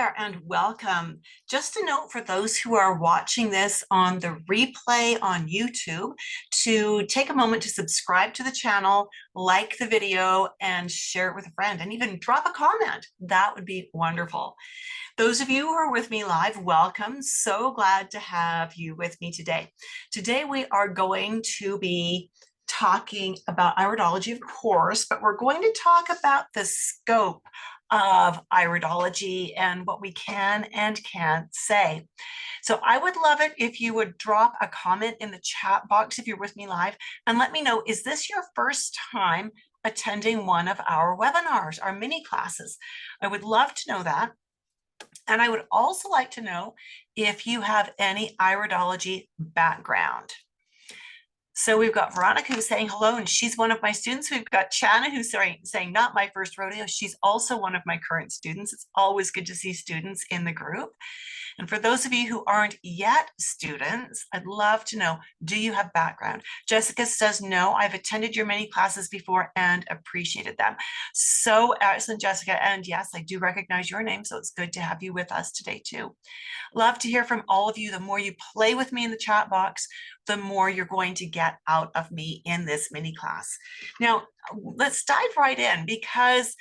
there and welcome. Just a note for those who are watching this on the replay on YouTube to take a moment to subscribe to the channel, like the video, and share it with a friend, and even drop a comment. That would be wonderful. Those of you who are with me live, welcome. So glad to have you with me today. Today we are going to be talking about iridology, of course, but we're going to talk about the scope of iridology and what we can and can't say. So I would love it if you would drop a comment in the chat box if you're with me live and let me know, is this your first time attending one of our webinars, our mini classes? I would love to know that. And I would also like to know if you have any iridology background. So we've got Veronica who's saying hello, and she's one of my students. We've got Chana who's saying not my first rodeo. She's also one of my current students. It's always good to see students in the group. And for those of you who aren't yet students, I'd love to know, do you have background? Jessica says, no, I've attended your many classes before and appreciated them. So excellent, Jessica. And yes, I do recognize your name, so it's good to have you with us today too. Love to hear from all of you. The more you play with me in the chat box, the more you're going to get out of me in this mini class. Now, let's dive right in, because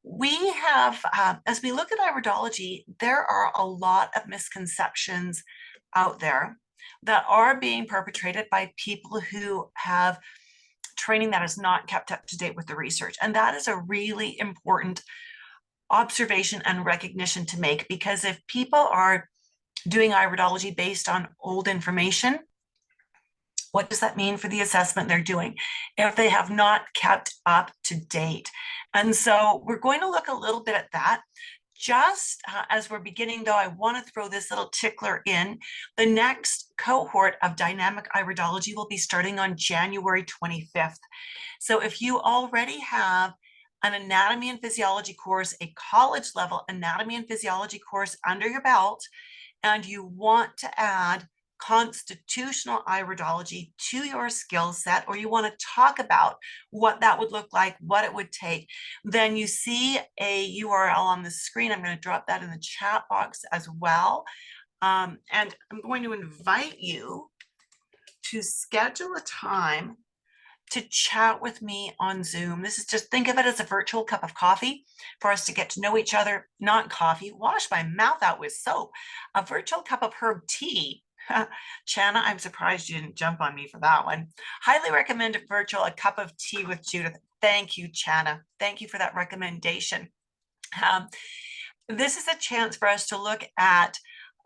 we have, as we look at iridology, there are a lot of misconceptions out there that are being perpetrated by people who have training that is not kept up to date with the research. And that is a really important observation and recognition to make, because if people are doing iridology based on old information, what does that mean for the assessment they're doing if they have not kept up to date? And so we're going to look a little bit at that. Just as we're beginning, though, I want to throw this little tickler in. The next cohort of dynamic iridology will be starting on January 25th. So if you already have an anatomy and physiology course, a college level anatomy and physiology course under your belt, and you want to add constitutional iridology to your skill set, or you want to talk about what that would look like, what it would take, then you see a URL on the screen. I'm going to drop that in the chat box as well. And I'm going to invite you to schedule a time to chat with me on Zoom. This is just, think of it as a virtual cup of coffee for us to get to know each other. Not coffee, wash my mouth out with soap. A virtual cup of herb tea. Chana, I'm surprised you didn't jump on me for that one. Highly recommend virtual, a cup of tea with Judith. Thank you, Chana. Thank you for that recommendation. This is a chance for us to look at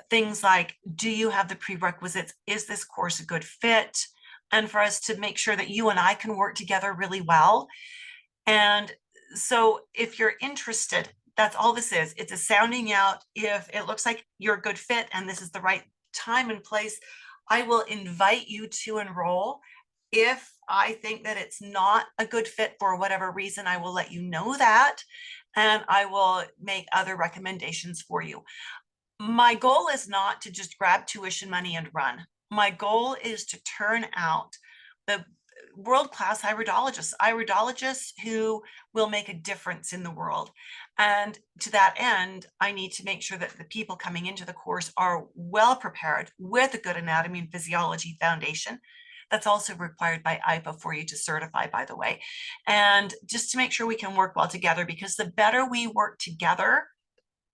things like, do you have the prerequisites? Is this course a good fit? And for us to make sure that you and I can work together really well. And so if you're interested, that's all this is. It's a sounding out. If it looks like you're a good fit and this is the right time and place, I will invite you to enroll. If I think that it's not a good fit for whatever reason, I will let you know that, and I will make other recommendations for you. My goal is not to just grab tuition money and run. My goal is to turn out the world-class iridologists who will make a difference in the world. And to that end, I need to make sure that the people coming into the course are well prepared with a good anatomy and physiology foundation. That's also required by IPA for you to certify, by the way. And just to make sure we can work well together, because the better we work together,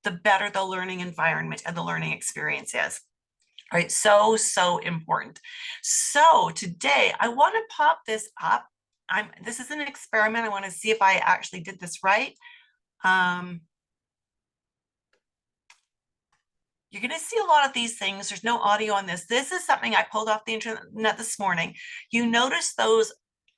the better the learning environment and the learning experience is. All right, so important. So today I want to pop this up. This is an experiment. I want to see if I actually did this right. You're going to see a lot of these things. There's no audio on this. This is something I pulled off the internet this morning. You notice those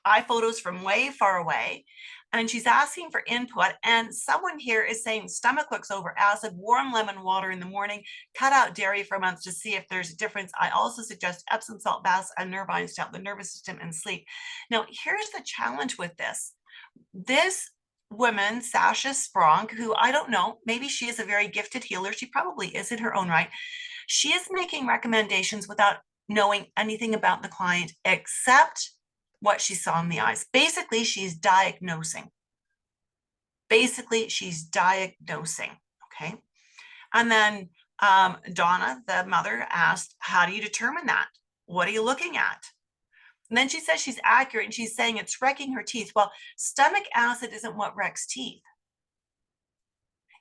iPhotos from way far away, and she's asking for input. And someone here is saying stomach looks over acid, warm lemon water in the morning, cut out dairy for a month to see if there's a difference. I also suggest Epsom salt baths and nervines to help the nervous system and sleep. Now, here's the challenge with this. This woman, Sasha Spronk, who I don't know, maybe she is a very gifted healer. She probably is in her own right. She is making recommendations without knowing anything about the client except what she saw in the eyes. Basically, she's diagnosing. Okay. And then Donna, the mother, asked, how do you determine that? What are you looking at? And then she says she's accurate and she's saying it's wrecking her teeth. Well, stomach acid isn't what wrecks teeth.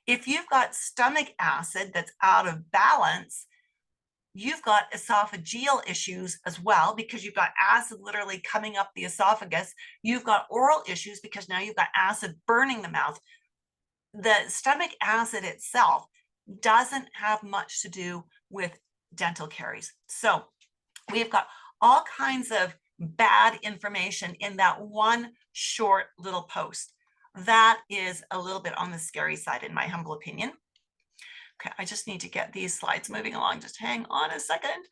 If you've got stomach acid that's out of balance, you've got esophageal issues as well, because you've got acid literally coming up the esophagus. You've got oral issues because now you've got acid burning the mouth. The stomach acid itself doesn't have much to do with dental caries. So we've got all kinds of bad information in that one short little post. That is a little bit on the scary side, in my humble opinion. Okay, I just need to get these slides moving along. Just hang on a second.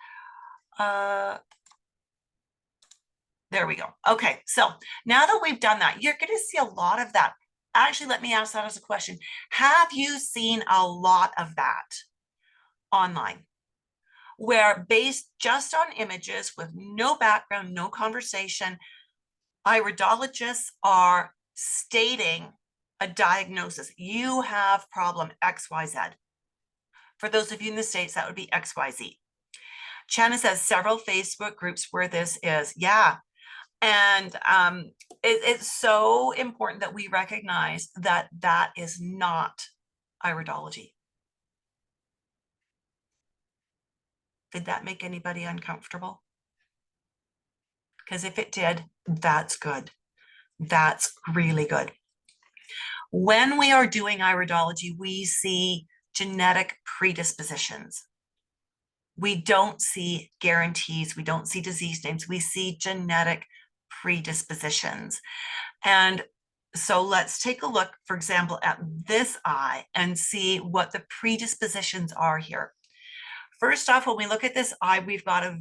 There we go. Okay, so now that we've done that, you're going to see a lot of that. Actually, let me ask that as a question. Have you seen a lot of that online, where based just on images with no background, no conversation, iridologists are stating a diagnosis? You have problem XYZ. For those of you in the States, that would be XYZ. Chana says several Facebook groups where this is. Yeah. And it's so important that we recognize that that is not iridology. Did that make anybody uncomfortable? Because if it did, that's good. That's really good. When we are doing iridology, we see genetic predispositions. We don't see guarantees. We don't see disease names. We see genetic predispositions. And so let's take a look, for example, at this eye and see what the predispositions are here. First off, when we look at this eye, we've got a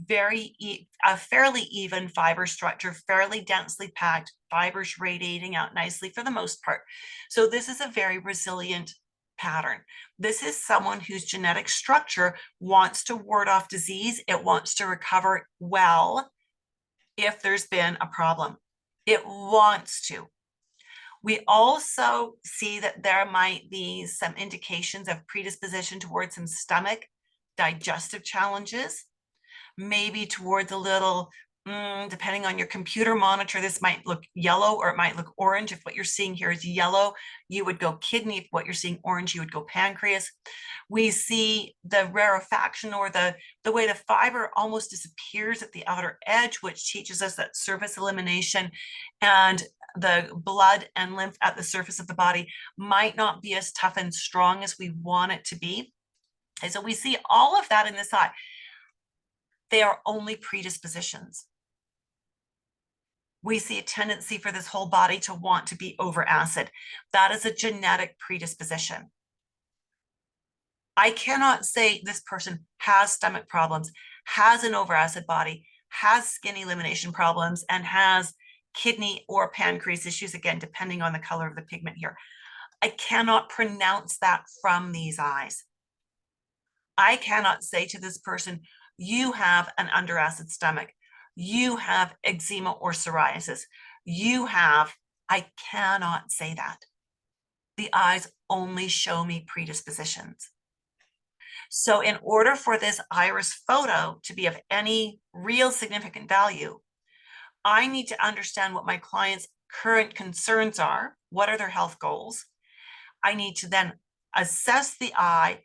fairly even fiber structure, fairly densely packed, fibers radiating out nicely for the most part. So this is a very resilient pattern. This is someone whose genetic structure wants to ward off disease. It wants to recover well if there's been a problem. It wants to. We also see that there might be some indications of predisposition towards some stomach digestive challenges, maybe towards a little, depending on your computer monitor, this might look yellow or it might look orange. If what you're seeing here is yellow, you would go kidney. If what you're seeing orange, you would go pancreas. We see the rarefaction, or the way the fiber almost disappears at the outer edge, which teaches us that surface elimination and the blood and lymph at the surface of the body might not be as tough and strong as we want it to be. And so we see all of that in this eye. They are only predispositions. We see a tendency for this whole body to want to be over acid. That is a genetic predisposition. I cannot say this person has stomach problems, has an over acid body, has skin elimination problems, and has kidney or pancreas issues, again, depending on the color of the pigment here. I cannot pronounce that from these eyes. I cannot say to this person, you have an under acid stomach, you have eczema or psoriasis, I cannot say that. The eyes only show me predispositions. So in order for this iris photo to be of any real significant value, I need to understand what my client's current concerns are. What are their health goals? I need to then assess the eye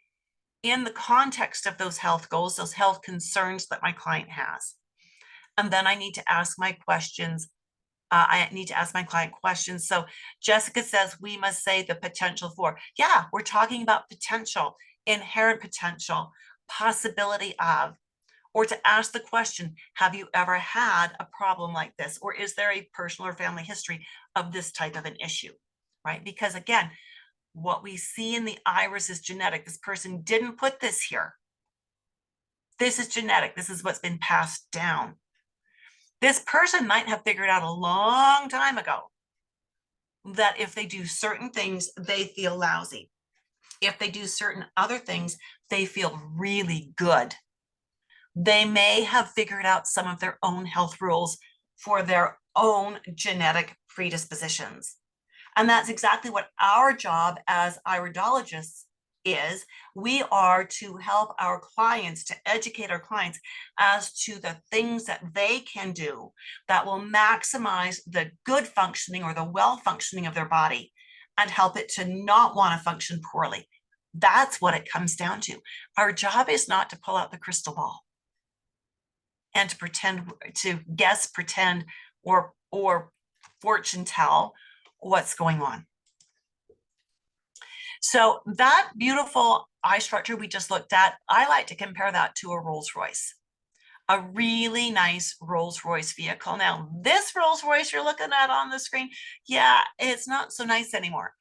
in the context of those health goals, those health concerns that my client has. And then I need to ask my questions. I need to ask my client questions. So Jessica says we must say the potential for. Yeah, we're talking about potential, inherent potential, possibility of, or to ask the question, have you ever had a problem like this? Or is there a personal or family history of this type of an issue, right? Because again, what we see in the iris is genetic. This person didn't put this here. This is genetic. This is what's been passed down. This person might have figured out a long time ago that if they do certain things, they feel lousy. If they do certain other things, they feel really good. They may have figured out some of their own health rules for their own genetic predispositions. And that's exactly what our job as iridologists is we are to help our clients, to educate our clients as to the things that they can do that will maximize the good functioning or the well functioning of their body and help it to not want to function poorly. That's what it comes down to. Our job is not to pull out the crystal ball and to pretend, to guess, pretend, or fortune tell what's going on. So that beautiful eye structure we just looked at, I like to compare that to a Rolls Royce, a really nice Rolls Royce vehicle. Now, this Rolls Royce you're looking at on the screen, yeah, it's not so nice anymore.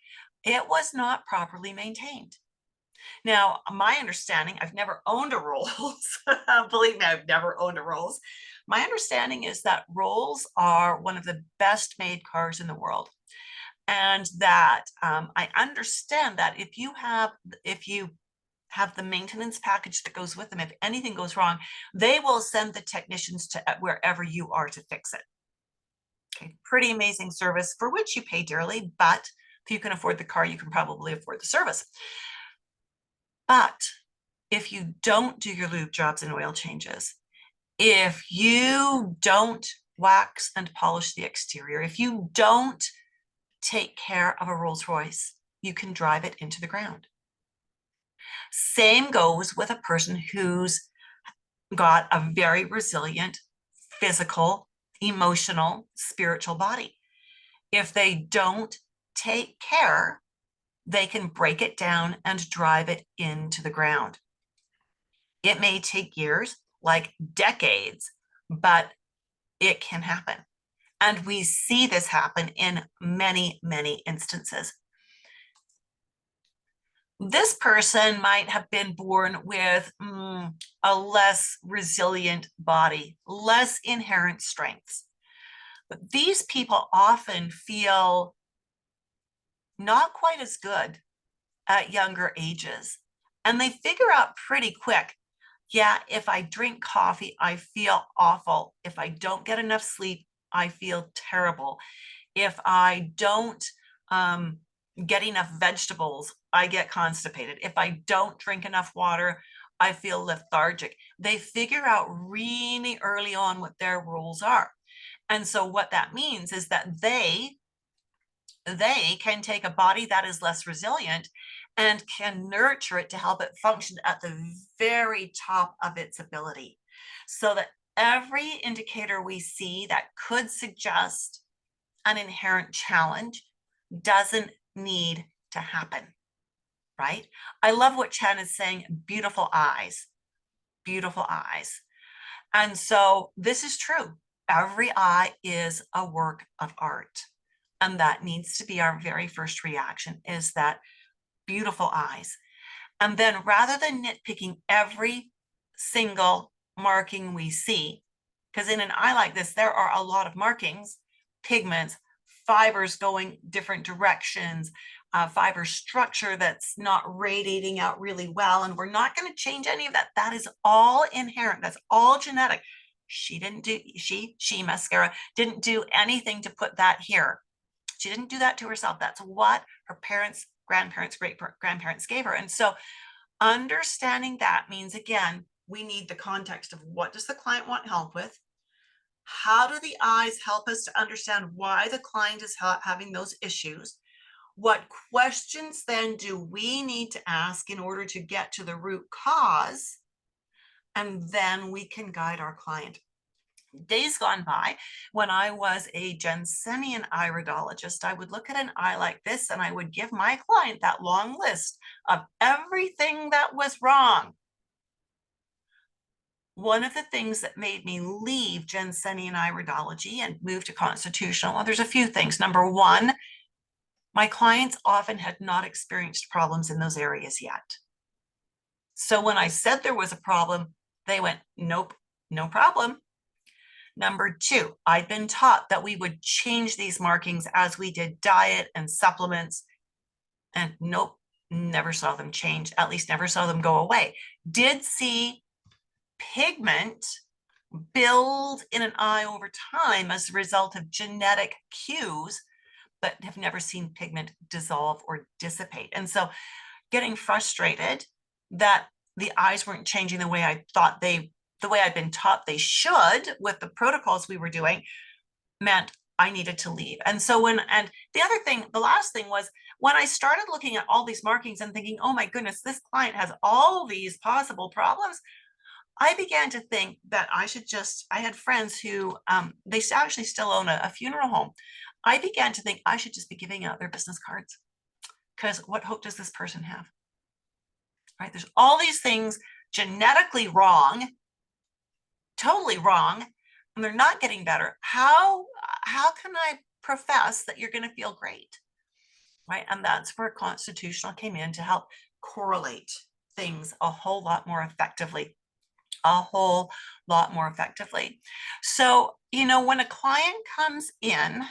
It was not properly maintained. Now, my understanding, I've never owned a Rolls. Believe me, I've never owned a Rolls. My understanding is that Rolls are one of the best made cars in the world. And that I understand that if you have the maintenance package that goes with them, if anything goes wrong, they will send the technicians to wherever you are to fix it. Okay, pretty amazing service for which you pay dearly, but if you can afford the car, you can probably afford the service. But if you don't do your lube jobs and oil changes, if you don't wax and polish the exterior, if you don't take care of a Rolls Royce, you can drive it into the ground. Same goes with a person who's got a very resilient physical, emotional, spiritual body. If they don't take care, they can break it down and drive it into the ground. It may take years, like decades, but it can happen. And we see this happen in many, many instances. This person might have been born with a less resilient body, less inherent strengths. But these people often feel not quite as good at younger ages. And they figure out pretty quick, yeah, if I drink coffee, I feel awful. If I don't get enough sleep, I feel terrible. If I don't get enough vegetables, I get constipated. If I don't drink enough water, I feel lethargic. They figure out really early on what their rules are. And so what that means is that they can take a body that is less resilient and can nurture it to help it function at the very top of its ability. So that every indicator we see that could suggest an inherent challenge doesn't need to happen, right? I love what Chen is saying, beautiful eyes, beautiful eyes. And so this is true. Every eye is a work of art. And that needs to be our very first reaction, is that beautiful eyes. And then rather than nitpicking every single marking we see, because in an eye like this, there are a lot of markings, pigments, fibers going different directions, fiber structure that's not radiating out really well. And we're not going to change any of that. That is all inherent. That's all genetic. She mascara didn't do anything to put that here. She didn't do that to herself. That's what her parents, grandparents, great-grandparents gave her. And so understanding that means, again, we need the context of what does the client want help with? How do the eyes help us to understand why the client is having those issues? What questions then do we need to ask in order to get to the root cause? And then we can guide our client. Days gone by, when I was a Jensenian iridologist, I would look at an eye like this and I would give my client that long list of everything that was wrong. One of the things that made me leave Jensenian iridology and move to constitutional, well, there's a few things. Number one, my clients often had not experienced problems in those areas yet. So when I said there was a problem, they went, nope, no problem. Number two, I'd been taught that we would change these markings as we did diet and supplements, and nope, never saw them change, at least never saw them go away. Did see pigment build in an eye over time as a result of genetic cues, but have never seen pigment dissolve or dissipate. And so getting frustrated that the eyes weren't changing the way I thought the way I'd been taught they should with the protocols we were doing, meant I needed to leave. And so and the other thing, the last thing was when I started looking at all these markings and thinking, oh my goodness, this client has all these possible problems, I began to think that I had friends who, they actually still own a funeral home. I began to think I should just be giving out their business cards, because what hope does this person have? Right? There's all these things genetically wrong, totally wrong, and they're not getting better. How can I profess that you're going to feel great? Right? And that's where constitutional came in to help correlate things a whole lot more effectively. So, when a client comes in,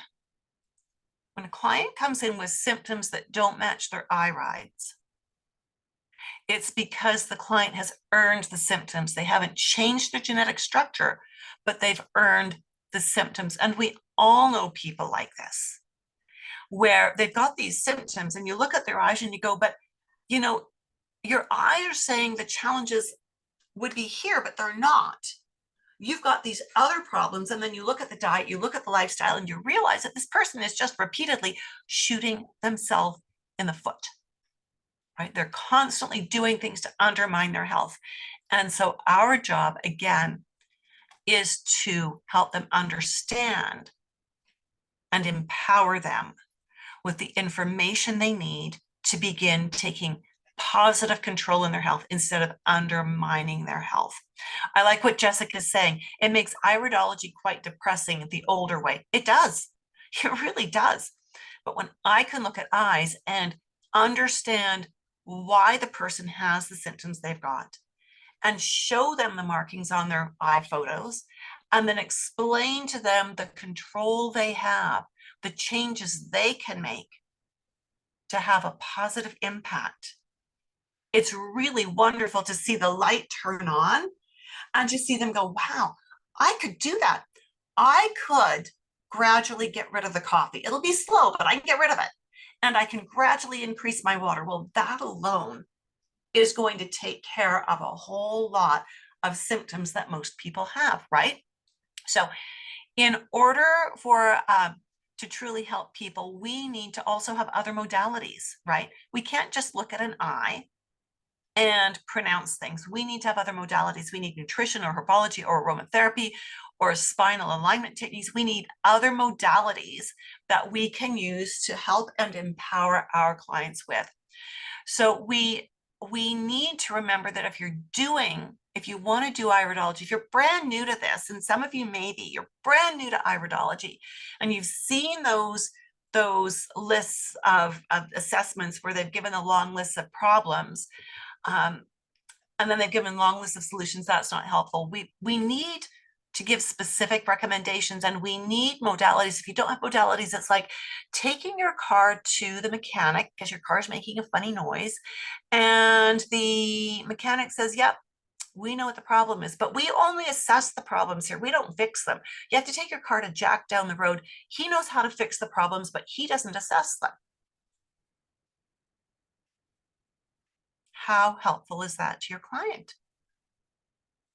with symptoms that don't match their irides, it's because the client has earned the symptoms. They haven't changed their genetic structure, but they've earned the symptoms. And we all know people like this, where they've got these symptoms and you look at their eyes and you go, but your eyes are saying the challenges would be here, but they're not. You've got these other problems. And then you look at the diet, you look at the lifestyle, and you realize that this person is just repeatedly shooting themselves in the foot. Right? They're constantly doing things to undermine their health. And so our job, again, is to help them understand and empower them with the information they need to begin taking positive control in their health instead of undermining their health. I like what Jessica's saying. It makes iridology quite depressing the older way. It does. It really does. But when I can look at eyes and understand why the person has the symptoms they've got and show them the markings on their eye photos, and then explain to them the control they have, the changes they can make to have a positive impact. It's really wonderful to see the light turn on and to see them go, wow, I could do that. I could gradually get rid of the coffee. It'll be slow, but I can get rid of it. And I can gradually increase my water. Well, that alone is going to take care of a whole lot of symptoms that most people have, right? So in order for to truly help people, we need to also have other modalities, right? We can't just look at an eye and pronounce things. We need to have other modalities. We need nutrition or herbology or aromatherapy or spinal alignment techniques. We need other modalities that we can use to help and empower our clients with. So we need to remember that if you want to do iridology, if you're brand new to this, and some of you you're brand new to iridology, and you've seen those lists of assessments where they've given a long list of problems, and then they've given long lists of solutions, that's not helpful. We need to give specific recommendations, and we need modalities. If you don't have modalities, it's like taking your car to the mechanic because your car's making a funny noise, and the mechanic says, yep, we know what the problem is, but we only assess the problems here. We don't fix them. You have to take your car to Jack down the road. He knows how to fix the problems, but he doesn't assess them. How helpful is that to your client?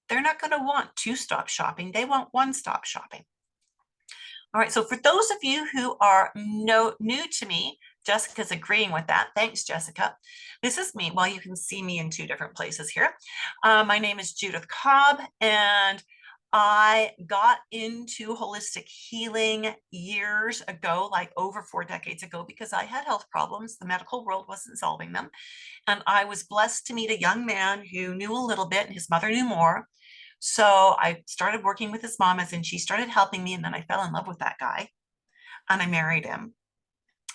They're not going to want two-stop shopping. They want one-stop shopping. All right, so for those of you who are new to me, Jessica's agreeing with that. Thanks, Jessica. This is me. Well, you can see me in two different places here. My name is Judith Cobb, and I got into holistic healing years ago, like over 4 decades ago, because I had health problems. The medical world wasn't solving them. And I was blessed to meet a young man who knew a little bit and his mother knew more. So I started working with his mom, as in she started helping me, and then I fell in love with that guy and I married him.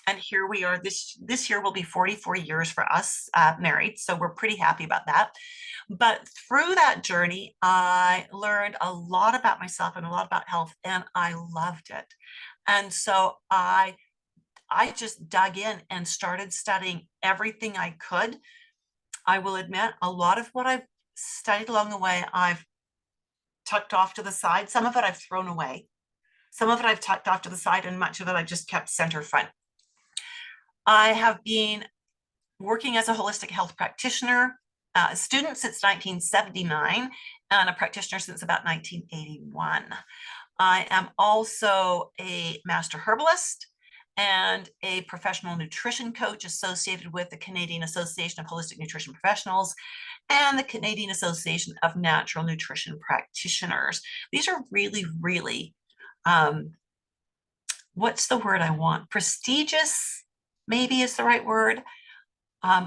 And here we are. This year will be 44 years for us married. So we're pretty happy about that. But through that journey, I learned a lot about myself and a lot about health, and I loved it. And so I just dug in and started studying everything I could. I will admit a lot of what I've studied along the way, I've tucked off to the side. Some of it I've thrown away. Some of it I've tucked off to the side, and much of it I've just kept center front. I have been working as a holistic health practitioner, a student since 1979, and a practitioner since about 1981. I am also a master herbalist and a professional nutrition coach associated with the Canadian Association of Holistic Nutrition Professionals and the Canadian Association of Natural Nutrition Practitioners. These are really, really, what's the word I want? Prestigious, maybe is the right word.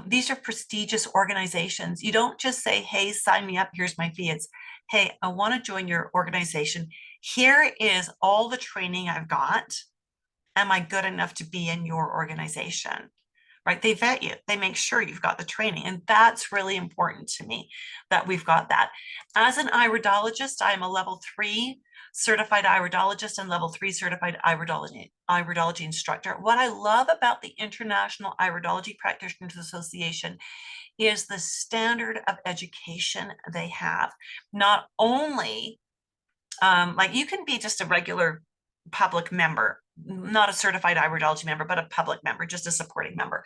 These are prestigious organizations. You don't just say, hey, sign me up, here's my fee. It's, hey, I want to join your organization. Here is all the training I've got. Am I good enough to be in your organization? Right? They vet you. They make sure you've got the training. And that's really important to me that we've got that. As an iridologist, I am a level 3 certified iridologist and level 3 certified iridology instructor. What I love about the International Iridology Practitioners Association is the standard of education they have. Not only, like you can be just a regular public member, not a certified iridology member, but a public member, just a supporting member.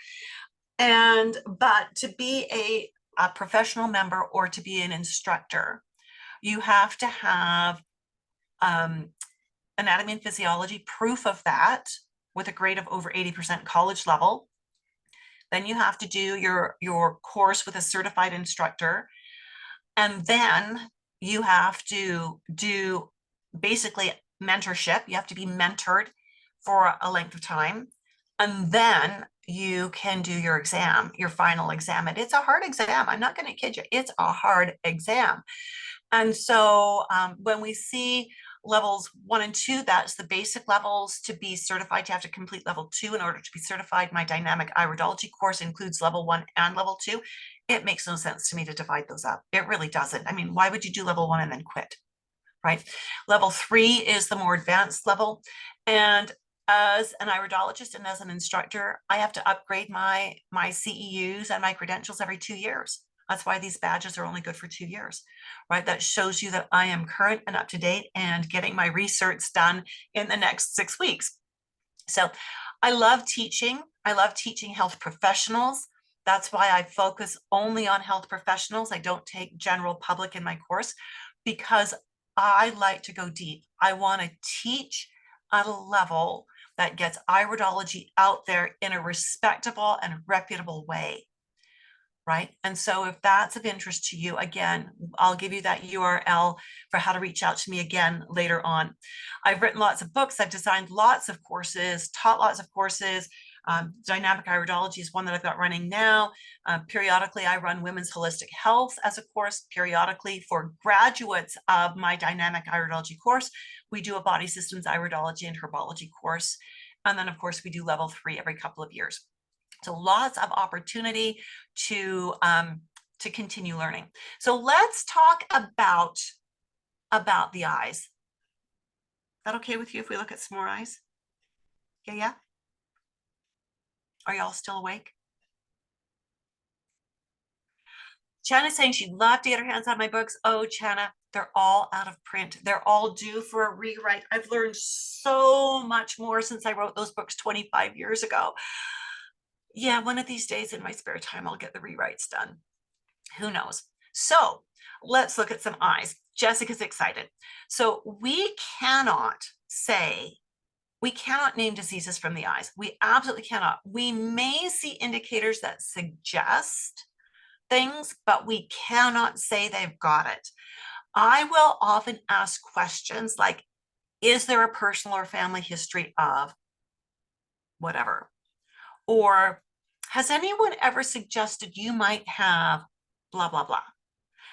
But to be a professional member or to be an instructor, you have to have anatomy and physiology, proof of that with a grade of over 80% college level. Then you have to do your course with a certified instructor. And then you have to do basically mentorship. You have to be mentored for a length of time. And then you can do your exam, your final exam. And it's a hard exam. I'm not going to kid you. It's a hard exam. And so when we see levels 1 and 2, that's the basic levels. To be certified, you have to complete level 2 in order to be certified. My dynamic iridology course includes level 1 and level 2. It makes no sense to me to divide those up. It really doesn't. I mean, why would you do level 1 and then quit? Right? Level 3 is the more advanced level. And as an iridologist and as an instructor, I have to upgrade my CEUs and my credentials every 2 years. That's why these badges are only good for 2 years, right? That shows you that I am current and up to date and getting my research done in the next 6 weeks. So I love teaching. I love teaching health professionals. That's why I focus only on health professionals. I don't take general public in my course because I like to go deep. I want to teach at a level that gets iridology out there in a respectable and reputable way. Right? And so if that's of interest to you, again, I'll give you that URL for how to reach out to me again later on. I've written lots of books. I've designed lots of courses, taught lots of courses. Dynamic iridology is one that I've got running now. Periodically, I run women's holistic health as a course. Periodically, for graduates of my dynamic iridology course, we do a body systems iridology and herbology course. And then, of course, we do level 3 every couple of years. So lots of opportunity to continue learning. So let's talk about the eyes. Is that okay with you if we look at some more eyes? Yeah. Are y'all still awake? Chana's saying she'd love to get her hands on my books. Oh, Chana, they're all out of print. They're all due for a rewrite. I've learned so much more since I wrote those books 25 years ago. Yeah, one of these days in my spare time, I'll get the rewrites done. Who knows? So let's look at some eyes. Jessica's excited. So we cannot name diseases from the eyes. We absolutely cannot. We may see indicators that suggest things, but we cannot say they've got it. I will often ask questions like, is there a personal or family history of whatever? Or has anyone ever suggested you might have blah, blah, blah?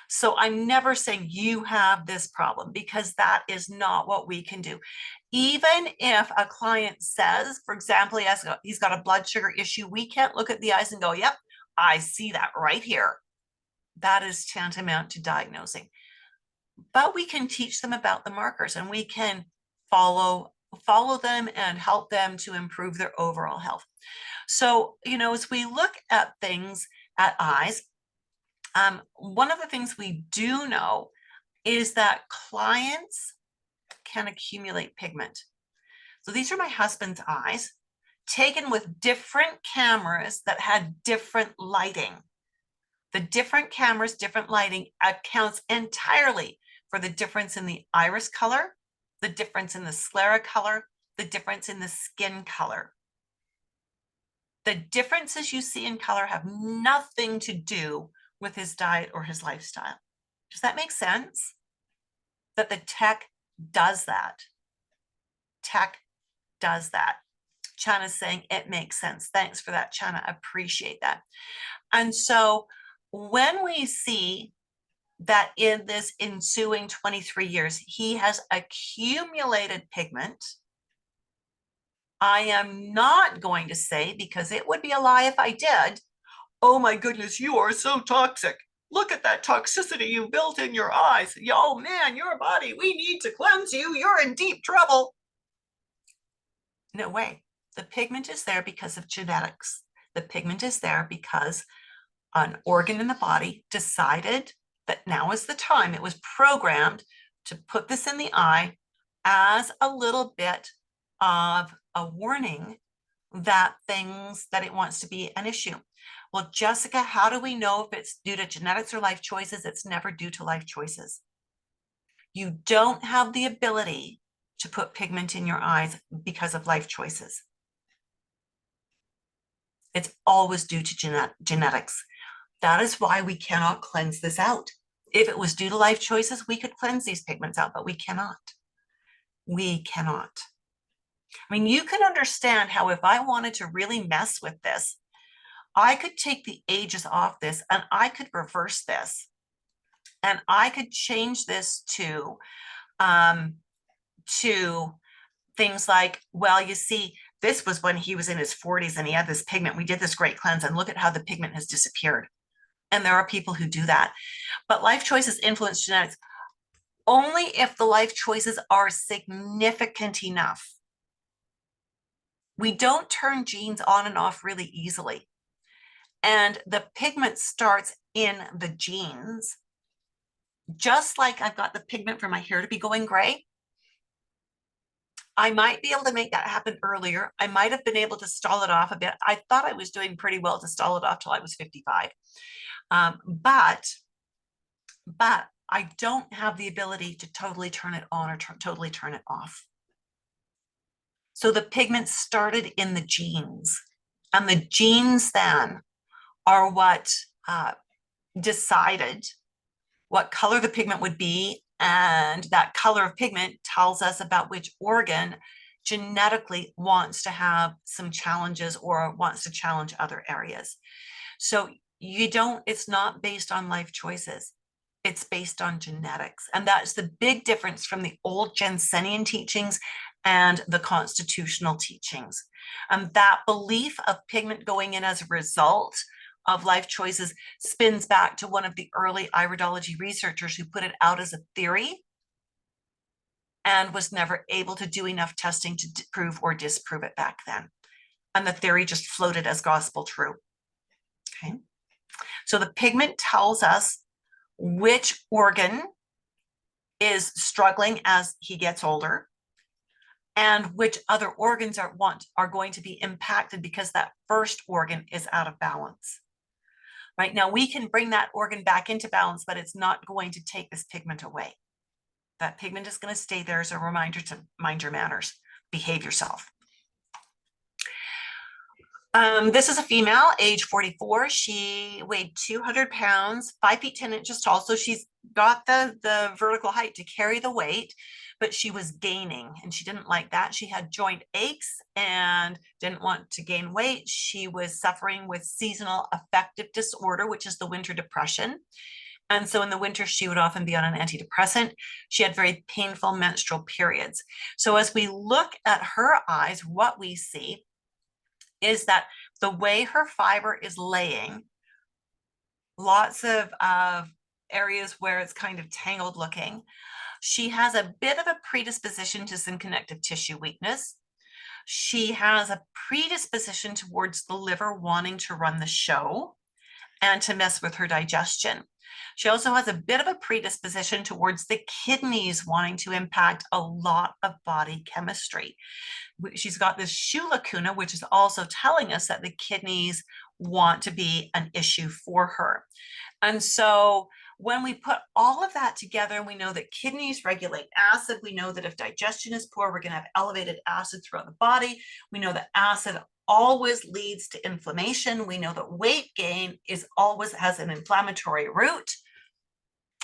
So I'm never saying you have this problem because that is not what we can do. Even if a client says, for example, he's got a blood sugar issue, we can't look at the eyes and go, yep, I see that right here. That is tantamount to diagnosing. But we can teach them about the markers and we can follow them and help them to improve their overall health. So, as we look at things at eyes, one of the things we do know is that clients can accumulate pigment. So these are my husband's eyes. taken with different cameras that had different lighting. The different cameras, different lighting accounts entirely for the difference in the iris color, the difference in the sclera color, the difference in the skin color. The differences you see in color have nothing to do with his diet or his lifestyle. Does that make sense? That the tech does that. Tech does that. Chana's saying it makes sense. Thanks for that, Chana. Appreciate that. And so when we see that in this ensuing 23 years, he has accumulated pigment, I am not going to say, because it would be a lie if I did, oh my goodness, you are so toxic. Look at that toxicity you built in your eyes. Oh man, your body, we need to cleanse you. You're in deep trouble. No way. The pigment is there because of genetics. The pigment is there because an organ in the body decided that now is the time. It was programmed to put this in the eye as a little bit of a warning that it wants to be an issue. Well, Jessica, how do we know if it's due to genetics or life choices? It's never due to life choices. You don't have the ability to put pigment in your eyes because of life choices. It's always due to genetics. That is why we cannot cleanse this out. If it was due to life choices, we could cleanse these pigments out, but we cannot. We cannot. I mean, you can understand how if I wanted to really mess with this, I could take the ages off this and I could reverse this. And I could change this to things like, well, you see, this was when he was in his 40s and he had this pigment. We did this great cleanse and look at how the pigment has disappeared. And there are people who do that. But life choices influence genetics only if the life choices are significant enough. We don't turn genes on and off really easily. And the pigment starts in the genes. Just like I've got the pigment for my hair to be going gray, I might be able to make that happen earlier. I might have been able to stall it off a bit. I thought I was doing pretty well to stall it off till I was 55. But I don't have the ability to totally turn it on or totally turn it off. So the pigment started in the genes, and the genes then are what decided what color the pigment would be, and that color of pigment tells us about which organ genetically wants to have some challenges or wants to challenge other areas. So it's not based on life choices. It's based on genetics. And that's the big difference from the old Jensenian teachings and the constitutional teachings. And that belief of pigment going in as a result of life choices spins back to one of the early iridology researchers who put it out as a theory and was never able to do enough testing to prove or disprove it back then. And the theory just floated as gospel true. Okay. So the pigment tells us which organ is struggling as he gets older and which other organs are going to be impacted because that first organ is out of balance. Right now, we can bring that organ back into balance, but it's not going to take this pigment away. That pigment is going to stay there as a reminder to mind your manners, behave yourself. This is a female, age 44. She weighed 200 pounds, 5 feet 10 inches tall. So she's got the vertical height to carry the weight, but she was gaining and she didn't like that. She had joint aches and didn't want to gain weight. She was suffering with seasonal affective disorder, which is the winter depression. And so in the winter, she would often be on an antidepressant. She had very painful menstrual periods. So as we look at her eyes, what we see is that the way her fiber is laying, lots of areas where it's kind of tangled looking, she has a bit of a predisposition to some connective tissue weakness. She has a predisposition towards the liver wanting to run the show and to mess with her digestion. She also has a bit of a predisposition towards the kidneys wanting to impact a lot of body chemistry. She's got this shoe lacuna, which is also telling us that the kidneys want to be an issue for her. And so when we put all of that together, we know that kidneys regulate acid. We know that if digestion is poor, we're going to have elevated acid throughout the body. We know that acid always leads to inflammation. We know that weight gain is always has an inflammatory root.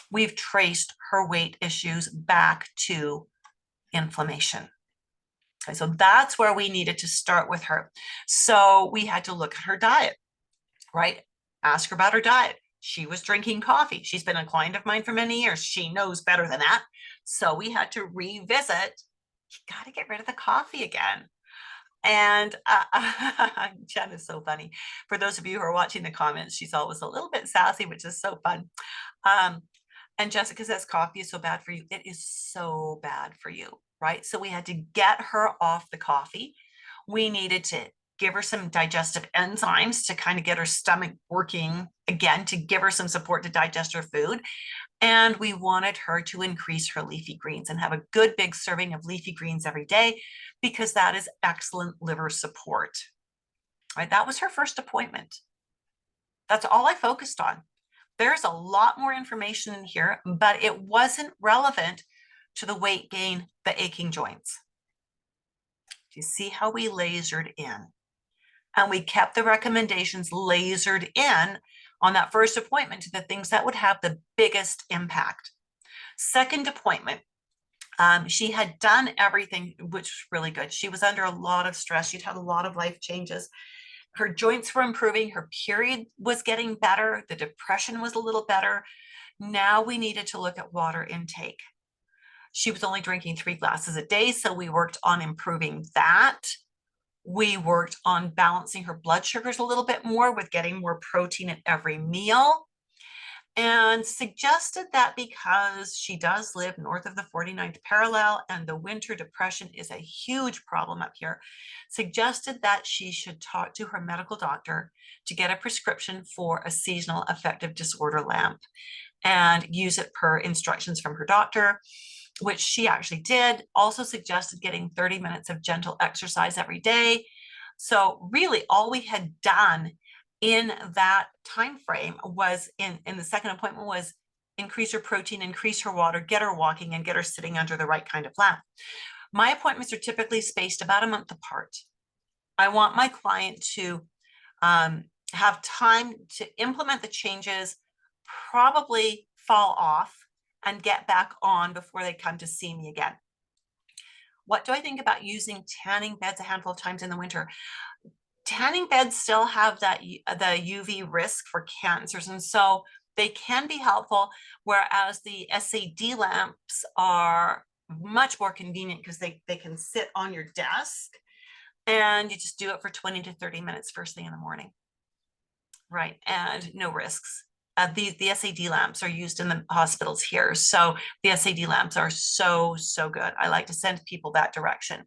We've traced her weight issues back to inflammation. Okay, so that's where we needed to start with her. So we had to look at her diet, right? Ask her about her diet. She was drinking coffee. She's been a client of mine for many years. She knows better than that. So we had to revisit. You got to get rid of the coffee again. And Jen is so funny. For those of you who are watching the comments, she's always a little bit sassy, which is so fun. And Jessica says coffee is so bad for you. It is so bad for you, right? So we had to get her off the coffee. We needed to give her some digestive enzymes to kind of get her stomach working again, to give her some support to digest her food. And we wanted her to increase her leafy greens and have a good big serving of leafy greens every day, because that is excellent liver support, right? That was her first appointment. That's all I focused on. There's a lot more information in here, but it wasn't relevant to the weight gain, the aching joints. Do you see how we lasered in? And we kept the recommendations lasered in on that first appointment to the things that would have the biggest impact. Second appointment, she had done everything, which was really good. She was under a lot of stress. She'd had a lot of life changes. Her joints were improving. Her period was getting better. The depression was a little better. Now we needed to look at water intake. She was only drinking 3 glasses a day, so we worked on improving that. We worked on balancing her blood sugars a little bit more with getting more protein at every meal, and suggested that because she does live north of the 49th parallel and the winter depression is a huge problem up here, suggested that she should talk to her medical doctor to get a prescription for a seasonal affective disorder lamp and use it per instructions from her doctor, which she actually did. Also suggested getting 30 minutes of gentle exercise every day. So really all we had done in that time frame was in the second appointment was increase her protein, increase her water, get her walking, and get her sitting under the right kind of lamp. My appointments are typically spaced about a month apart. I want my client to have time to implement the changes, probably fall off and get back on before they come to see me again. What do I think about using tanning beds a handful of times in the winter? Tanning beds still have that the UV risk for cancers, and so they can be helpful, whereas the SAD lamps are much more convenient because they can sit on your desk and you just do it for 20 to 30 minutes first thing in the morning, right? And no risks. The SAD lamps are used in the hospitals here. So the SAD lamps are so good. I like to send people that direction.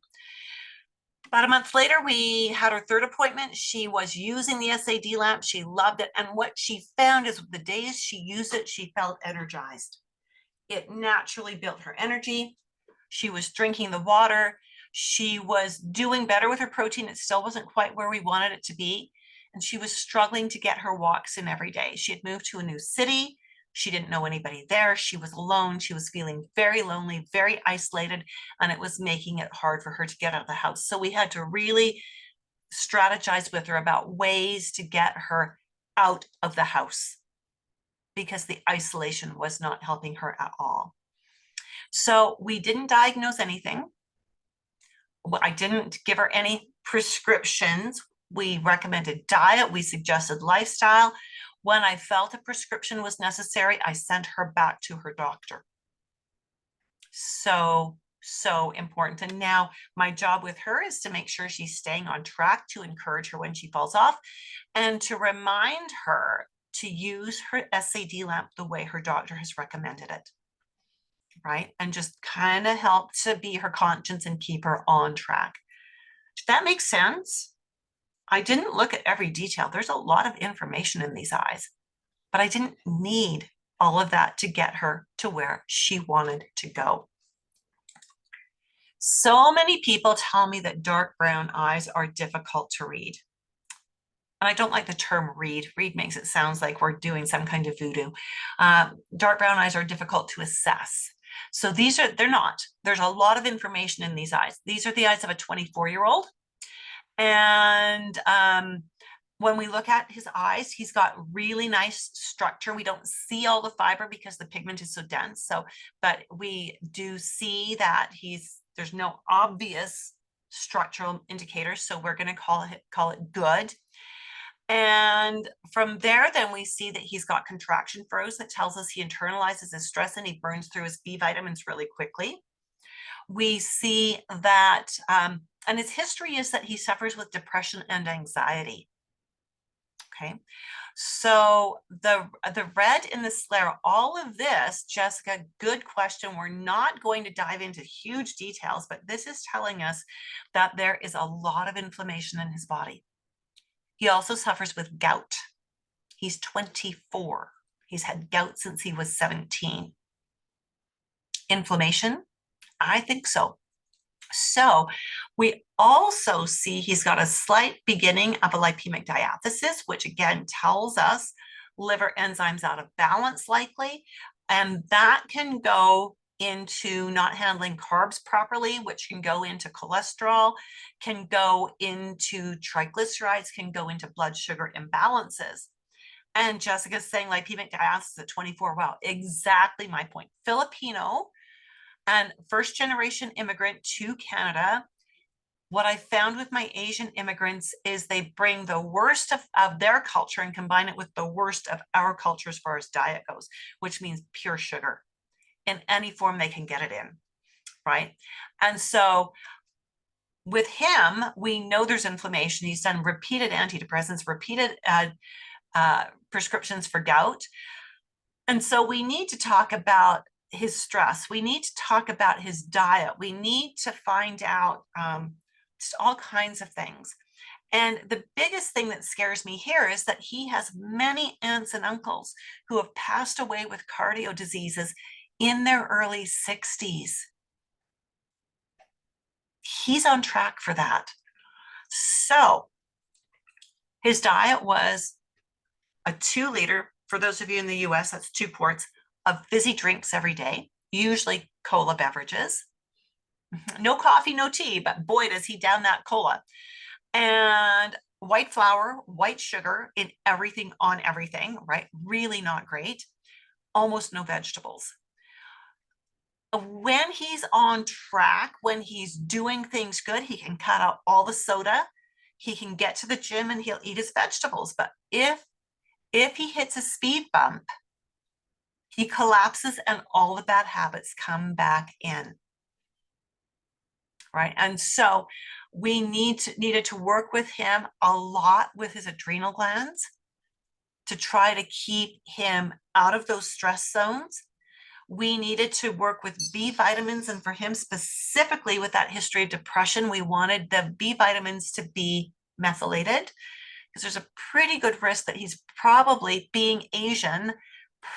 About a month later, we had her third appointment. She was using the SAD lamp. She loved it. And what she found is the days she used it, she felt energized. It naturally built her energy. She was drinking the water. She was doing better with her protein. It still wasn't quite where we wanted it to be. And she was struggling to get her walks in every day. She had moved to a new city. She didn't know anybody there. She was alone. She was feeling very lonely, very isolated, and it was making it hard for her to get out of the house. So we had to really strategize with her about ways to get her out of the house because the isolation was not helping her at all. So we didn't diagnose anything. I didn't give her any prescriptions. We recommended diet. We suggested lifestyle. When I felt a prescription was necessary, I sent her back to her doctor. So important. And now my job with her is to make sure she's staying on track, to encourage her when she falls off, and to remind her to use her SAD lamp the way her doctor has recommended it, right? And just kind of help to be her conscience and keep her on track. Does that make sense? I didn't look at every detail. There's a lot of information in these eyes, but I didn't need all of that to get her to where she wanted to go. So many people tell me that dark brown eyes are difficult to read. And I don't like the term read. Read makes it sound like we're doing some kind of voodoo. Dark brown eyes are difficult to assess. So they're not. There's a lot of information in these eyes. These are the eyes of a 24-year-old. And when we look at his eyes, he's got really nice structure. We don't see all the fiber because the pigment is so dense. But we do see that there's no obvious structural indicators. So we're going to call it good. And from there, then we see that he's got contraction froze that tells us he internalizes his stress and he burns through his B vitamins really quickly. We see that, and his history is that he suffers with depression and anxiety. Okay, so the red in the sclera, all of this, Jessica, good question. We're not going to dive into huge details, but this is telling us that there is a lot of inflammation in his body. He also suffers with gout. He's 24. He's had gout since he was 17. Inflammation? I think so. So we also see he's got a slight beginning of a lipemic diathesis, which again tells us liver enzymes out of balance likely. And that can go into not handling carbs properly, which can go into cholesterol, can go into triglycerides, can go into blood sugar imbalances. And Jessica's saying lipemic diathesis at 24. Wow, exactly my point. Filipino and first generation immigrant to Canada. What I found with my Asian immigrants is they bring the worst of their culture and combine it with the worst of our culture as far as diet goes, which means pure sugar in any form they can get it in, right? And so with him, we know there's inflammation. He's done repeated antidepressants, repeated prescriptions for gout. And so we need to talk about his stress. We need to talk about his diet. We need to find out just all kinds of things. And the biggest thing that scares me here is that he has many aunts and uncles who have passed away with cardio diseases in their early 60s. He's on track for that. So his diet was a 2-liter, for those of you in the US, that's 2 quarts of fizzy drinks every day, usually cola beverages. No coffee, no tea, but boy, does he down that cola. And white flour, white sugar in everything on everything, right? Really not great. Almost no vegetables. When he's on track, when he's doing things good, he can cut out all the soda. He can get to the gym and he'll eat his vegetables. But if he hits a speed bump, he collapses and all the bad habits come back in, right? And so we needed to work with him a lot with his adrenal glands to try to keep him out of those stress zones. We needed to work with B vitamins, and for him specifically with that history of depression, we wanted the B vitamins to be methylated because there's a pretty good risk that he's probably, being Asian,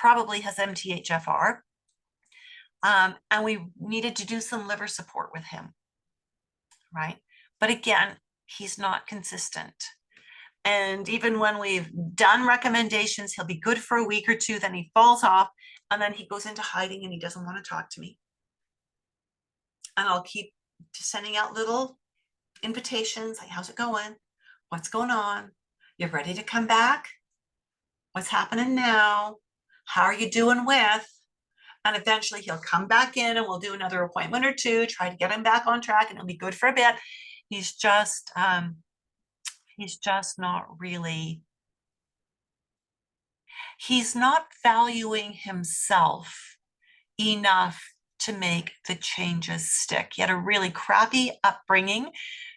probably has MTHFR. And we needed to do some liver support with him, right? But again, he's not consistent. And even when we've done recommendations, he'll be good for a week or two, then he falls off, and then he goes into hiding and he doesn't want to talk to me. And I'll keep sending out little invitations, like, how's it going? What's going on? You're ready to come back? What's happening now? How are you doing with? And eventually he'll come back in and we'll do another appointment or two, try to get him back on track, and it'll be good for a bit. He's just not really, he's not valuing himself enough to make the changes stick. He had a really crappy upbringing.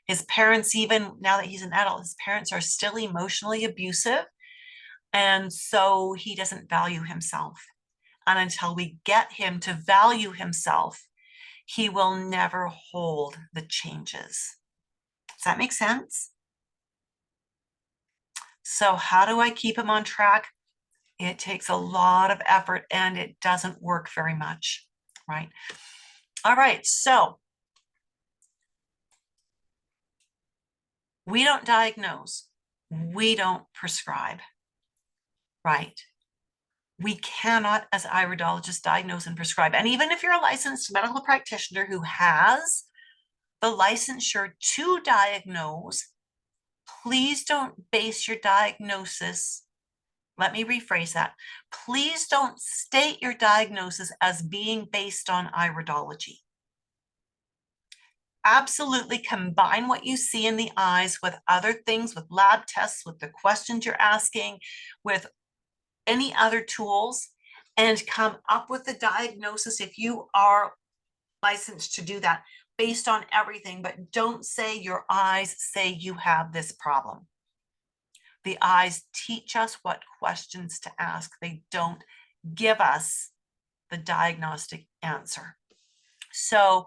His parents, even now that he's an adult, his parents are still emotionally abusive. And so he doesn't value himself. And until we get him to value himself, he will never hold the changes. Does that make sense? So how do I keep him on track? It takes a lot of effort and it doesn't work very much, right? All right, so we don't diagnose, we don't prescribe, right? We cannot, as iridologists, diagnose and prescribe. And even if you're a licensed medical practitioner who has the licensure to diagnose, please don't base your diagnosis. Let me rephrase that. Please don't state your diagnosis as being based on iridology. Absolutely combine what you see in the eyes with other things, with lab tests, with the questions you're asking, with any other tools, and come up with a diagnosis if you are licensed to do that based on everything. But don't say your eyes say you have this problem. The eyes teach us what questions to ask. They don't give us the diagnostic answer. So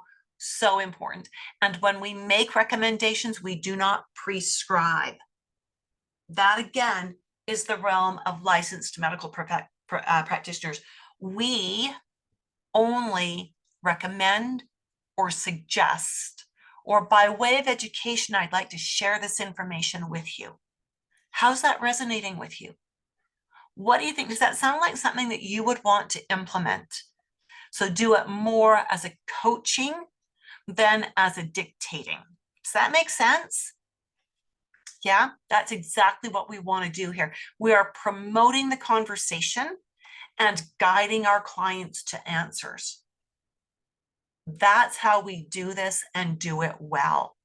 important. And when we make recommendations, we do not prescribe. That again is the realm of licensed medical practitioners. We only recommend or suggest, or by way of education, I'd like to share this information with you. How's that resonating with you? What do you think? Does that sound like something that you would want to implement? So do it more as a coaching than as a dictating. Does that make sense? Yeah, that's exactly what we want to do here. We are promoting the conversation and guiding our clients to answers. That's how we do this and do it well.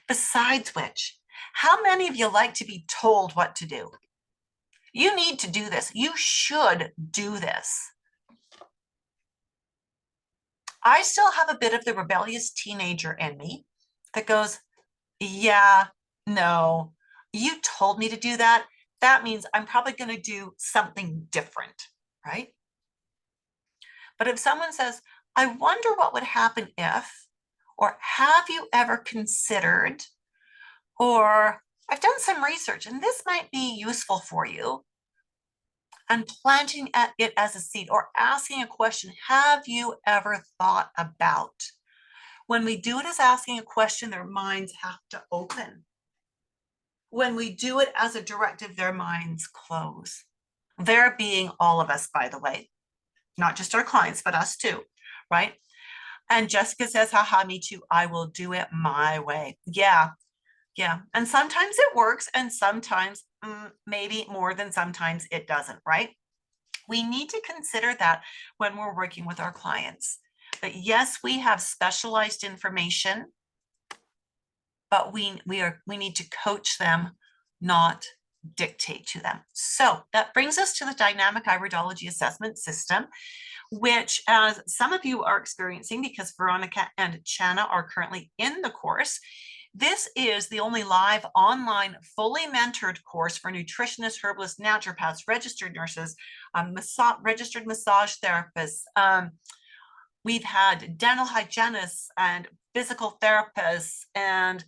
Besides which, how many of you like to be told what to do? You need to do this. You should do this. I still have a bit of the rebellious teenager in me that goes, yeah, no, you told me to do that. That means I'm probably going to do something different, right? But if someone says, I wonder what would happen if, or have you ever considered, or I've done some research and this might be useful for you, and planting it as a seed or asking a question, have you ever thought about? When we do it as asking a question, their minds have to open. When we do it as a directive, their minds close. They're being all of us, by the way, not just our clients, but us too, right? And Jessica says, haha, me too. I will do it my way. Yeah. And sometimes it works and sometimes maybe more than sometimes it doesn't, right? We need to consider that when we're working with our clients. But yes, we have specialized information, but we need to coach them, not dictate to them. So that brings us to the dynamic iridology assessment system, which as some of you are experiencing because Veronica and Chana are currently in the course. This is the only live online fully mentored course for nutritionists, herbalists, naturopaths, registered nurses, registered massage therapists. We've had dental hygienists and physical therapists and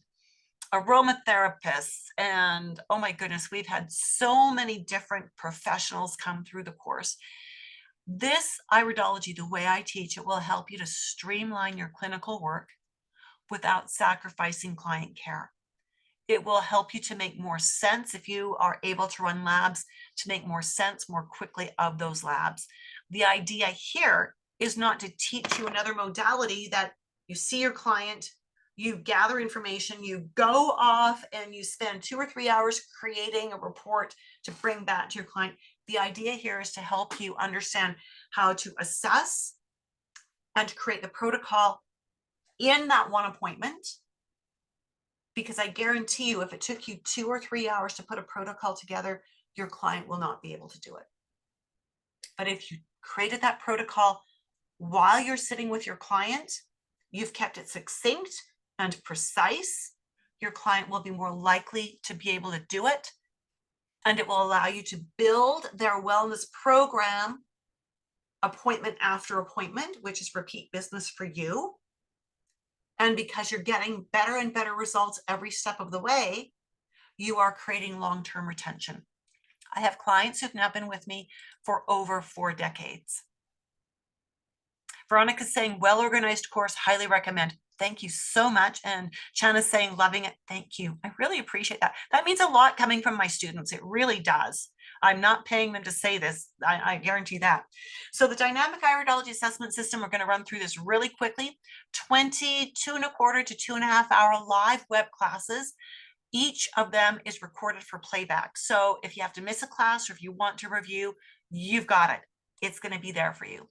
aromatherapists. And oh my goodness, we've had so many different professionals come through the course. This iridology, the way I teach it, will help you to streamline your clinical work without sacrificing client care. It will help you to make more sense if you are able to run labs, to make more sense more quickly of those labs. The idea here is not to teach you another modality that you see your client, you gather information, you go off and you spend 2 or 3 hours creating a report to bring back to your client. The idea here is to help you understand how to assess and to create the protocol in that one appointment, because I guarantee you, if it took you 2 or 3 hours to put a protocol together, your client will not be able to do it. But if you created that protocol while you're sitting with your client, you've kept it succinct and precise, your client will be more likely to be able to do it. And it will allow you to build their wellness program appointment after appointment, which is repeat business for you. And because you're getting better and better results every step of the way, you are creating long-term retention. I have clients who've now been with me for over 4 decades. Veronica's saying, well-organized course, highly recommend. Thank you so much. And Chana's saying, loving it. Thank you. I really appreciate that. That means a lot coming from my students. It really does. I'm not paying them to say this. I guarantee that. So the dynamic iridology assessment system, we're going to run through this really quickly. 22.25 to 2.5 hour live web classes. Each of them is recorded for playback. So if you have to miss a class or if you want to review, you've got it. It's going to be there for you.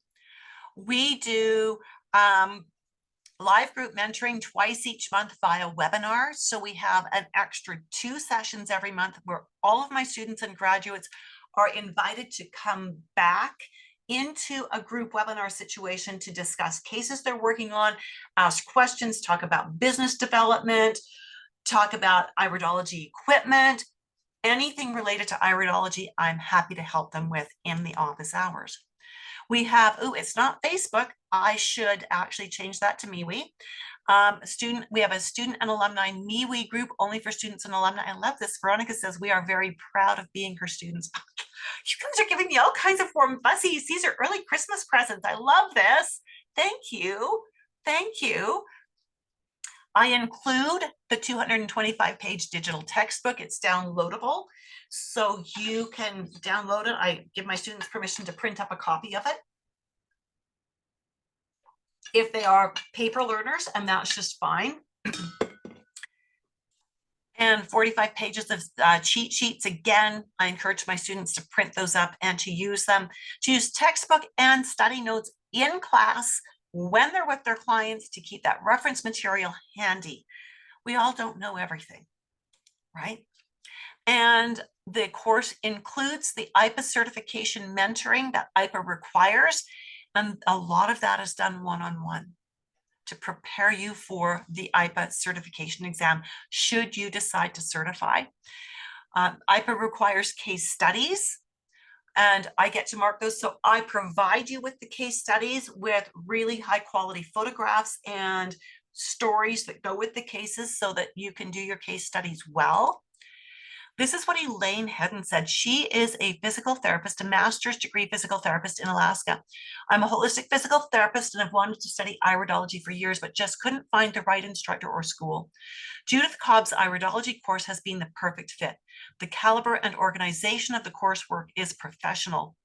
We do live group mentoring twice each month via webinar. So we have an extra 2 sessions every month where all of my students and graduates are invited to come back into a group webinar situation to discuss cases they're working on, ask questions, talk about business development, talk about iridology equipment, anything related to iridology, I'm happy to help them with in the office hours. We have, it's not Facebook. I should actually change that to MeWe. We have a student and alumni MeWe group only for students and alumni. I love this. Veronica says, we are very proud of being her students. You guys are giving me all kinds of warm fuzzies. These are early Christmas presents. I love this. Thank you. Thank you. I include the 225-page digital textbook. It's downloadable, so you can download it. I give my students permission to print up a copy of it if they are paper learners, and that's just fine. And 45 pages of cheat sheets. Again, I encourage my students to print those up and to use them, to use textbook and study notes in class when they're with their clients, to keep that reference material handy. We all don't know everything, right? And the course includes the IPA certification mentoring that IPA requires. And a lot of that is done one-on-one to prepare you for the IPA certification exam, should you decide to certify. IPA requires case studies, and I get to mark those. So I provide you with the case studies with really high quality photographs and stories that go with the cases so that you can do your case studies well. This is what Elaine Hedden said. She is a physical therapist, a master's degree physical therapist in Alaska. I'm a holistic physical therapist and have wanted to study iridology for years, but just couldn't find the right instructor or school. Judith Cobb's iridology course has been the perfect fit. The caliber and organization of the coursework is professional.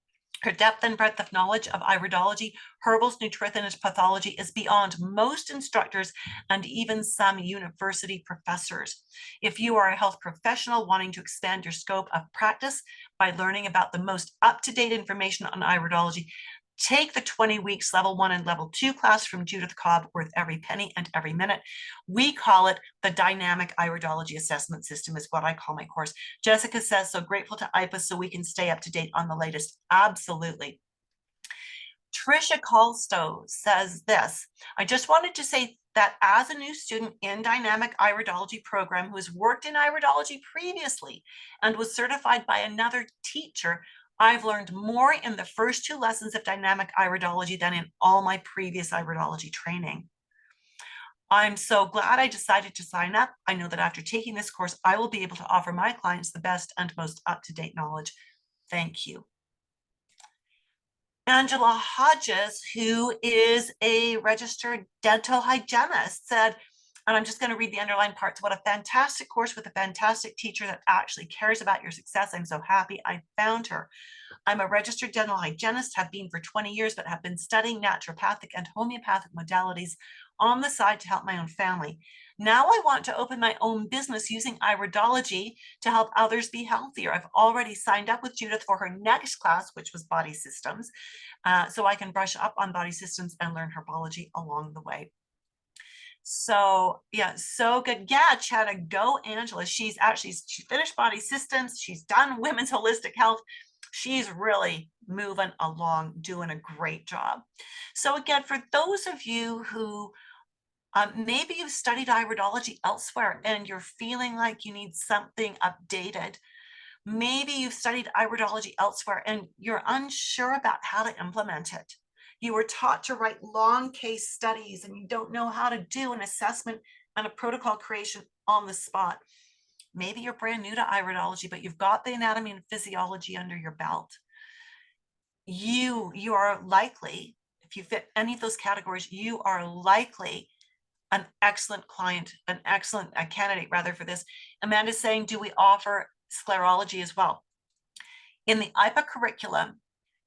Her depth and breadth of knowledge of iridology, herbals, nutrition, pathology is beyond most instructors and even some university professors. If you are a health professional wanting to expand your scope of practice by learning about the most up-to-date information on iridology, take the 20 weeks level 1 and level 2 class from Judith Cobb, worth every penny and every minute. We call it the dynamic iridology assessment system, is what I call my course. Jessica says, so grateful to IPA so we can stay up to date on the latest. Absolutely. Trisha Colstow says this, I just wanted to say that as a new student in dynamic iridology program who has worked in iridology previously and was certified by another teacher, I've learned more in the first 2 lessons of dynamic iridology than in all my previous iridology training. I'm so glad I decided to sign up. I know that after taking this course, I will be able to offer my clients the best and most up-to-date knowledge. Thank you. Angela Hodges, who is a registered dental hygienist, said, and I'm just going to read the underlined parts, what a fantastic course with a fantastic teacher that actually cares about your success. I'm so happy I found her. I'm a registered dental hygienist, have been for 20 years, but have been studying naturopathic and homeopathic modalities on the side to help my own family. Now I want to open my own business using iridology to help others be healthier. I've already signed up with Judith for her next class, which was body systems, so I can brush up on body systems and learn herbology along the way. So yeah, so good. Yeah, Chana, go Angela. She finished body systems. She's done women's holistic health. She's really moving along, doing a great job. So again, for those of you who maybe you've studied iridology elsewhere and you're feeling like you need something updated, maybe you've studied iridology elsewhere and you're unsure about how to implement it. You were taught to write long case studies and you don't know how to do an assessment and a protocol creation on the spot. maybe you're brand new to iridology, but you've got the anatomy and physiology under your belt. You are likely, if you fit any of those categories, you are likely an excellent client, an excellent candidate rather for this. Amanda's saying, do we offer sclerology as well? In the IPA curriculum,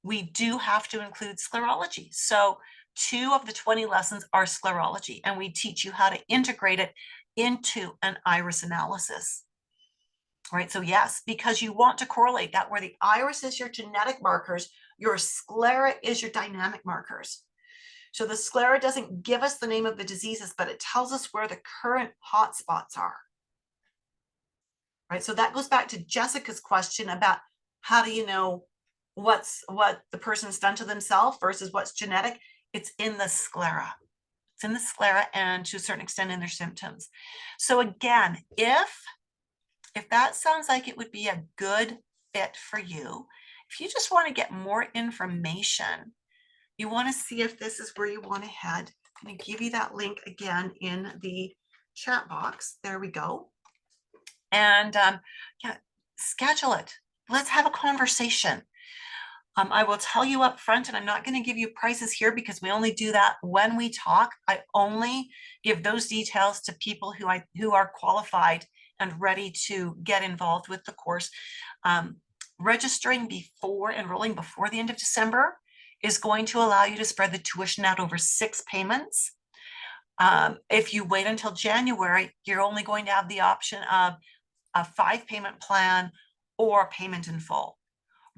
we do have to include sclerology. So 2 of the 20 lessons are sclerology, and we teach you how to integrate it into an iris analysis. Right, so yes, because you want to correlate that where the iris is your genetic markers, your sclera is your dynamic markers. So the sclera doesn't give us the name of the diseases, but it tells us where the current hotspots are. Right, so that goes back to Jessica's question about how do you know what the person's done to themselves versus what's genetic. It's in the sclera. It's in the sclera, and to a certain extent in their symptoms. So again, if that sounds like it would be a good fit for you, if you just want to get more information, you want to see if this is where you want to head, I'm going to give you that link again in the chat box. There we go. And yeah, schedule it. Let's have a conversation. I will tell you up front, and I'm not going to give you prices here because we only do that when we talk. I only give those details to people who are qualified and ready to get involved with the course. Registering enrolling before the end of December is going to allow you to spread the tuition out over 6 payments. If you wait until January, you're only going to have the option of a 5-payment plan or payment in full.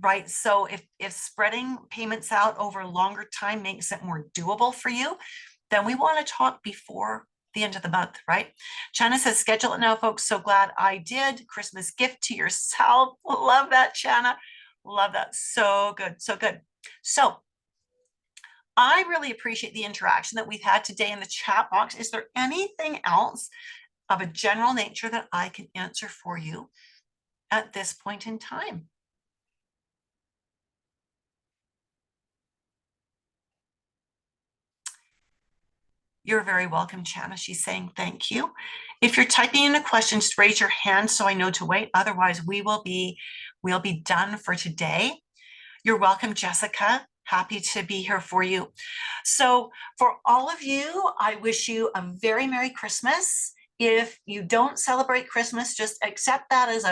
Right, so if spreading payments out over a longer time makes it more doable for you, then we want to talk before the end of the month, right? China says, schedule it now, folks. So glad I did. Christmas gift to yourself. Love that, China. Love that. So good, so good. So I really appreciate the interaction that we've had today in the chat box. Is there anything else of a general nature that I can answer for you at this point in time? You're very welcome, Chana. She's saying thank you. If you're typing in a question, just raise your hand so I know to wait. Otherwise, we'll be done for today. You're welcome, Jessica. Happy to be here for you. So for all of you, I wish you a very Merry Christmas. If you don't celebrate Christmas, just accept that as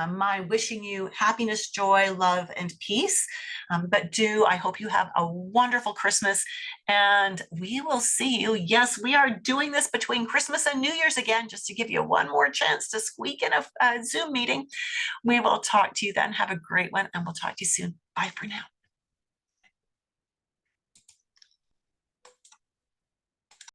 my wishing you happiness, joy, love, and peace. But I hope you have a wonderful Christmas, and we will see you. Yes, we are doing this between Christmas and New Year's again, just to give you one more chance to squeak in a Zoom meeting. We will talk to you then. Have a great one, and we'll talk to you soon. Bye for now.